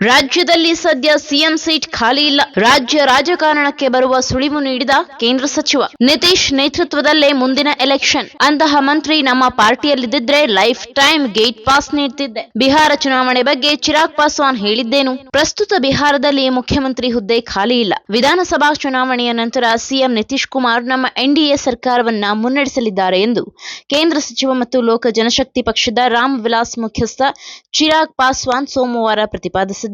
ರಾಜ್ಯದಲ್ಲಿ ಸದ್ಯ CM seat ಖಾಲಿ ಇಲ್ಲ. ರಾಜ್ಯ ರಾಜಕಾರಣಕ್ಕೆ ಬರುವ ಸುಳಿವು ನೀಡಿದ ಕೇಂದ್ರ ಸಚಿವ ನಿತೀಶ್ ನೇತೃತ್ವದಲ್ಲೇ ಮುಂದಿನ ಎಲೆಕ್ಷನ್. ಅಂತಹ ಮಂತ್ರಿ ನಮ್ಮ ಪಾರ್ಟಿಯಲ್ಲಿದ್ದಿದ್ರೆ ಲೈಫ್ ಟೈಮ್ ಗೇಟ್ ಪಾಸ್ ನೀಡ್ತಿದ್ದೆ. ಬಿಹಾರ ಚುನಾವಣೆ ಬಗ್ಗೆ ಚಿರಾಗ್ ಪಾಸ್ವಾನ್ ಹೇಳಿದ್ದೇನು? ಪ್ರಸ್ತುತ ಬಿಹಾರದಲ್ಲಿ ಮುಖ್ಯಮಂತ್ರಿ ಹುದ್ದೆ ಖಾಲಿ ಇಲ್ಲ. ವಿಧಾನಸಭಾ ಚುನಾವಣೆಯ ನಂತರ ಸಿಎಂ ನಿತೀಶ್ ಕುಮಾರ್ ನಮ್ಮ ಎನ್ಡಿಎ ಸರ್ಕಾರವನ್ನ ಮುನ್ನಡೆಸಲಿದ್ದಾರೆ ಎಂದು ಕೇಂದ್ರ ಸಚಿವ ಮತ್ತು ಲೋಕ ಜನಶಕ್ತಿ ಪಕ್ಷದ ರಾಮ್ ವಿಲಾಸ್ ಮುಖ್ಯಸ್ಥ ಚಿರಾಗ್ ಪಾಸ್ವಾನ್ ಸೋಮವಾರ ಪ್ರತಿಪಾದಿಸಿದ್ದಾರೆ.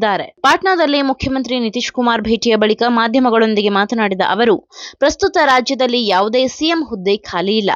ಪಾಟ್ನಾದಲ್ಲಿ ಮುಖ್ಯಮಂತ್ರಿ ನಿತೀಶ್ ಕುಮಾರ್ ಭೇಟಿಯ ಬಳಿಕ ಮಾಧ್ಯಮಗಳೊಂದಿಗೆ ಮಾತನಾಡಿದ ಅವರು, ಪ್ರಸ್ತುತ ರಾಜ್ಯದಲ್ಲಿ ಯಾವುದೇ ಸಿಎಂ ಹುದ್ದೆ ಖಾಲಿ ಇಲ್ಲ.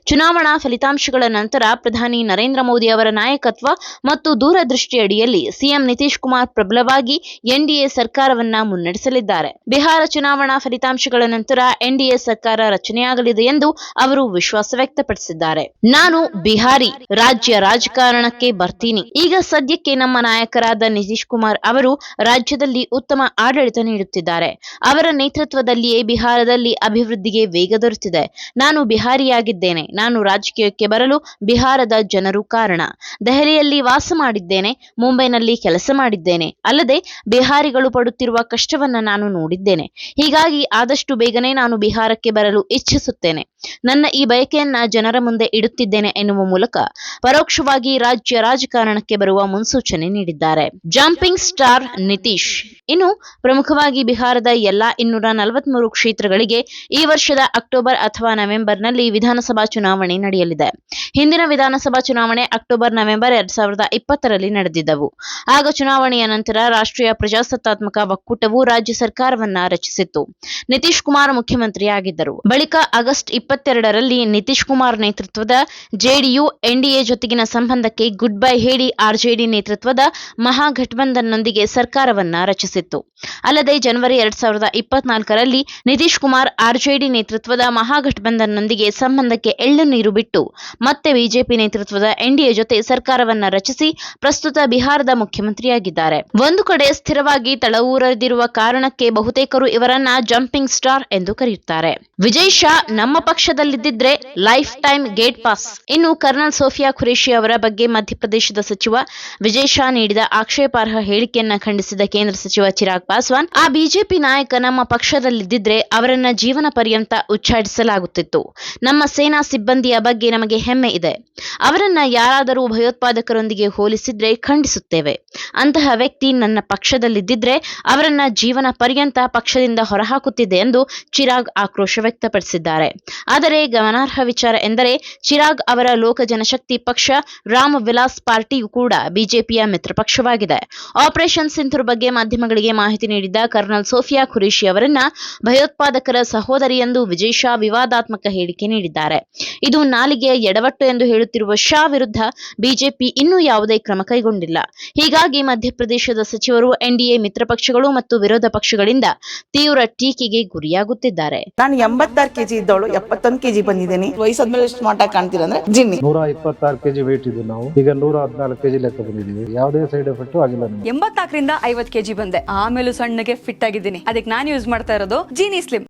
ಚುನಾವಣಾ ಫಲಿತಾಂಶಗಳ ನಂತರ ಪ್ರಧಾನಿ ನರೇಂದ್ರ ಮೋದಿ ಅವರ ನಾಯಕತ್ವ ಮತ್ತು ದೂರದೃಷ್ಟಿ ಅಡಿಯಲ್ಲಿ ಸಿಎಂ ನಿತೀಶ್ ಕುಮಾರ್ ಪ್ರಬಲವಾಗಿ ಎನ್ಡಿಎ ಸರ್ಕಾರವನ್ನ ಮುನ್ನಡೆಸಲಿದ್ದಾರೆ. ಬಿಹಾರ ಚುನಾವಣಾ ಫಲಿತಾಂಶಗಳ ನಂತರ ಎನ್ಡಿಎ ಸರ್ಕಾರ ರಚನೆಯಾಗಲಿದೆ ಎಂದು ಅವರು ವಿಶ್ವಾಸ ವ್ಯಕ್ತಪಡಿಸಿದ್ದಾರೆ. ನಾನು ಬಿಹಾರಿ, ರಾಜ್ಯ ರಾಜಕಾರಣಕ್ಕೆ ಬರ್ತೀನಿ. ಈಗ ಸದ್ಯಕ್ಕೆ ನಮ್ಮ ನಾಯಕರಾದ ನಿತೀಶ್ ಕುಮಾರ್ ಅವರು ರಾಜ್ಯದಲ್ಲಿ ಉತ್ತಮ ಆಡಳಿತ ನೀಡುತ್ತಿದ್ದಾರೆ. ಅವರ ನೇತೃತ್ವದಲ್ಲಿಯೇ ಬಿಹಾರದಲ್ಲಿ ಅಭಿವೃದ್ಧಿಗೆ ವೇಗ ದೊರೆತಿದೆ. ನಾನು ಬಿಹಾರಿಯಾಗಿದ್ದೇನೆ. ನಾನು ರಾಜಕೀಯಕ್ಕೆ ಬರಲು ಬಿಹಾರದ ಜನರು ಕಾರಣ. ದೆಹಲಿಯಲ್ಲಿ ವಾಸ ಮಾಡಿದ್ದೇನೆ, ಮುಂಬೈನಲ್ಲಿ ಕೆಲಸ ಮಾಡಿದ್ದೇನೆ. ಅಲ್ಲದೆ ಬಿಹಾರಿಗಳು ಪಡುತ್ತಿರುವ ಕಷ್ಟವನ್ನ ನಾನು ನೋಡಿದ್ದೇನೆ. ಹೀಗಾಗಿ ಆದಷ್ಟು ಬೇಗನೆ ನಾನು ಬಿಹಾರಕ್ಕೆ ಬರಲು ಇಚ್ಛಿಸುತ್ತೇನೆ. ನನ್ನ ಈ ಬಯಕೆಯನ್ನ ಜನರ ಮುಂದೆ ಇಡುತ್ತಿದ್ದೇನೆ ಎನ್ನುವ ಮೂಲಕ ಪರೋಕ್ಷವಾಗಿ ರಾಜ್ಯ ರಾಜಕಾರಣಕ್ಕೆ ಬರುವ ಮುನ್ಸೂಚನೆ ನೀಡಿದ್ದಾರೆ. Jumping star Nitish. ಇನ್ನು ಪ್ರಮುಖವಾಗಿ ಬಿಹಾರದ ಎಲ್ಲಾ 243 ಕ್ಷೇತ್ರಗಳಿಗೆ ಈ ವರ್ಷದ ಅಕ್ಟೋಬರ್ ಅಥವಾ ನವೆಂಬರ್ನಲ್ಲಿ ವಿಧಾನಸಭಾ ಚುನಾವಣೆ ನಡೆಯಲಿದೆ. ಹಿಂದಿನ ವಿಧಾನಸಭಾ ಚುನಾವಣೆ ಅಕ್ಟೋಬರ್ ನವೆಂಬರ್ 2020ರಲ್ಲಿ ನಡೆದಿದ್ದವು. ಆಗ ಚುನಾವಣೆಯ ನಂತರ ರಾಷ್ಟ್ರೀಯ ಪ್ರಜಾಸತ್ತಾತ್ಮಕ ಒಕ್ಕೂಟವು ರಾಜ್ಯ ಸರ್ಕಾರವನ್ನ ರಚಿಸಿತ್ತು. ನಿತೀಶ್ ಕುಮಾರ್ ಮುಖ್ಯಮಂತ್ರಿಯಾಗಿದ್ದರು. ಬಳಿಕ ಆಗಸ್ಟ್ 22ರಲ್ಲಿ ನಿತೀಶ್ ಕುಮಾರ್ ನೇತೃತ್ವದ ಜೆಡಿಯು ಎನ್ಡಿಎ ಜೊತೆಗಿನ ಸಂಬಂಧಕ್ಕೆ ಗುಡ್ ಬೈ ಹೇಳಿ ಆರ್ಜೆಡಿ ನೇತೃತ್ವದ ಮಹಾಗಠಬಂಧನ್ನೊಂದಿಗೆ ಸರ್ಕಾರವನ್ನ ರಚಿಸಿತ್ತು. ಅಲ್ಲದೆ ಜನವರಿ 2024ರಲ್ಲಿ ನಿತೀಶ್ ಕುಮಾರ್ ಆರ್ಜೆಡಿ ನೇತೃತ್ವದ ಮಹಾಗಠಬಂಧನ್ನೊಂದಿಗೆ ಸಂಬಂಧಕ್ಕೆ ಎಳ್ಳು ನೀರು ಬಿಟ್ಟು ಮತ್ತೆ ಬಿಜೆಪಿ ನೇತೃತ್ವದ ಎನ್ಡಿಎ ಜೊತೆ ಸರ್ಕಾರವನ್ನ ರಚಿಸಿ ಪ್ರಸ್ತುತ ಬಿಹಾರದ ಮುಖ್ಯಮಂತ್ರಿಯಾಗಿದ್ದಾರೆ. ಒಂದು ಕಡೆ ಸ್ಥಿರವಾಗಿ ತಳವೂರದಿರುವ ಕಾರಣಕ್ಕೆ ಬಹುತೇಕರು ಇವರನ್ನ ಜಂಪಿಂಗ್ ಸ್ಟಾರ್ ಎಂದು ಕರೆಯುತ್ತಾರೆ. ವಿಜಯ್ ಶಾ ನಮ್ಮ ಪಕ್ಷದಲ್ಲಿದ್ದಿದ್ರೆ ಲೈಫ್ ಟೈಮ್ ಗೇಟ್ ಪಾಸ್. ಇನ್ನು ಕರ್ನಲ್ ಸೋಫಿಯಾ ಖುರೇಶಿ ಅವರ ಬಗ್ಗೆ ಮಧ್ಯಪ್ರದೇಶದ ಸಚಿವ ವಿಜಯ್ ಶಾ ನೀಡಿದ ಆಕ್ಷೇಪಾರ್ಹ ಹೇಳಿಕೆಯನ್ನ ಖಂಡಿಸಿದ ಕೇಂದ್ರ ಸಚಿವ ಚಿರಾಗ್ ಪಾಸ್ವಾನ್, ಆ ಬಿಜೆಪಿ ನಾಯಕ ನಮ್ಮ ಪಕ್ಷದಲ್ಲಿದ್ದಿದ್ರೆ ಅವರನ್ನ ಜೀವನ ಪರ್ಯಂತ ಉಚ್ಚಾಟಿಸಲಾಗುತ್ತಿತ್ತು. ನಮ್ಮ ಸೇನಾ ಸಿಬ್ಬಂದಿಯ ಬಗ್ಗೆ ನಮಗೆ ಹೆಮ್ಮೆ ಇದೆ. ಅವರನ್ನ ಯಾರಾದರೂ ಭಯೋತ್ಪಾದಕರೊಂದಿಗೆ ಹೋಲಿಸಿದ್ರೆ ಖಂಡಿಸುತ್ತೇವೆ. ಅಂತಹ ವ್ಯಕ್ತಿ ನನ್ನ ಪಕ್ಷದಲ್ಲಿದ್ದಿದ್ರೆ ಅವರನ್ನ ಜೀವನ ಪರ್ಯಂತ ಪಕ್ಷದಿಂದ ಹೊರಹಾಕುತ್ತಿದೆ ಎಂದು ಚಿರಾಗ್ ಆಕ್ರೋಶ ವ್ಯಕ್ತಪಡಿಸಿದ್ದಾರೆ. ಆದರೆ ಗಮನಾರ್ಹ ವಿಚಾರ ಎಂದರೆ ಚಿರಾಗ್ ಅವರ ಲೋಕ ಜನಶಕ್ತಿ ಪಕ್ಷ ರಾಮ್ ವಿಲಾಸ್ ಪಾರ್ಟಿಯು ಕೂಡ ಬಿಜೆಪಿಯ ಮಿತ್ರ ಪಕ್ಷವಾಗಿದೆ. ಆಪರೇಷನ್ ಸಿಂಧೂರ್ ಬಗ್ಗೆ ಮಾಧ್ಯಮಗಳಿಗೆ ಮಾಹಿತಿ ನೀಡಿದ್ದ ಕರ್ನಲ್ ಸೋಫಿಯಾ ಖುರೇಶಿ ಅವರನ್ನ ಭಯೋತ್ಪಾದಕರ ಸಹೋದರಿ ಎಂದು ವಿಜಯ್ ಶಾ ವಿವಾದಾತ್ಮಕ ಹೇಳಿಕೆ ನೀಡಿದ್ದಾರೆ. ಇದು ನಾಲಿಗೆಯ ಎಡವಟ್ಟು ಎಂದು ಹೇಳುತ್ತಿರುವ ಶಾ ವಿರುದ್ಧ ಬಿಜೆಪಿ ಇನ್ನೂ ಯಾವುದೇ ಕ್ರಮ ಕೈಗೊಂಡಿಲ್ಲ. ಹೀಗಾಗಿ ಮಧ್ಯಪ್ರದೇಶದ ಸಚಿವರು ಎನ್ಡಿಎ ಮಿತ್ರ ಪಕ್ಷಗಳು ಮತ್ತು ವಿರೋಧ ಪಕ್ಷಗಳಿಂದ ತೀವ್ರ ಟೀಕೆಗೆ ಗುರಿಯಾಗುತ್ತಿದ್ದಾರೆ. ನಾನು 86 ಕೆಜಿ ಇದ್ದವಳು 71 ಕೆಜಿ ಬಂದಿದ್ದೇನೆ. ವಯಸ್ಸಾದ್ಮೇಲೆ ಸ್ಮಾರ್ಟ್ ಆಗಿ ಕಾಣ್ತೀರಾ ಅಂದ್ರೆ ಜಿನ್ನಿ. 126 ಕೆಜಿ ವೇಟ್ ಇದ್ದು ನಾವು ಈಗ 114 ಕೆಜಿ ಲೆಕ್ಕ ಬಂದಿದ್ದೀವಿ. ಯಾವುದೇ ಸೈಡ್ ಎಫೆಕ್ಟ್ ಆಗಿಲ್ಲ. 84ರಿಂದ 50 ಕೆಜಿ ಬಂದೆ. ಆಮೇಲೆ ಸಣ್ಣಗೆ ಫಿಟ್ ಆಗಿದ್ದೀನಿ. ಅದಕ್ಕೆ ನಾನು ಯೂಸ್ ಮಾಡ್ತಾ ಇರೋದು ಜೀನಿ ಸ್ಲಿಮ್.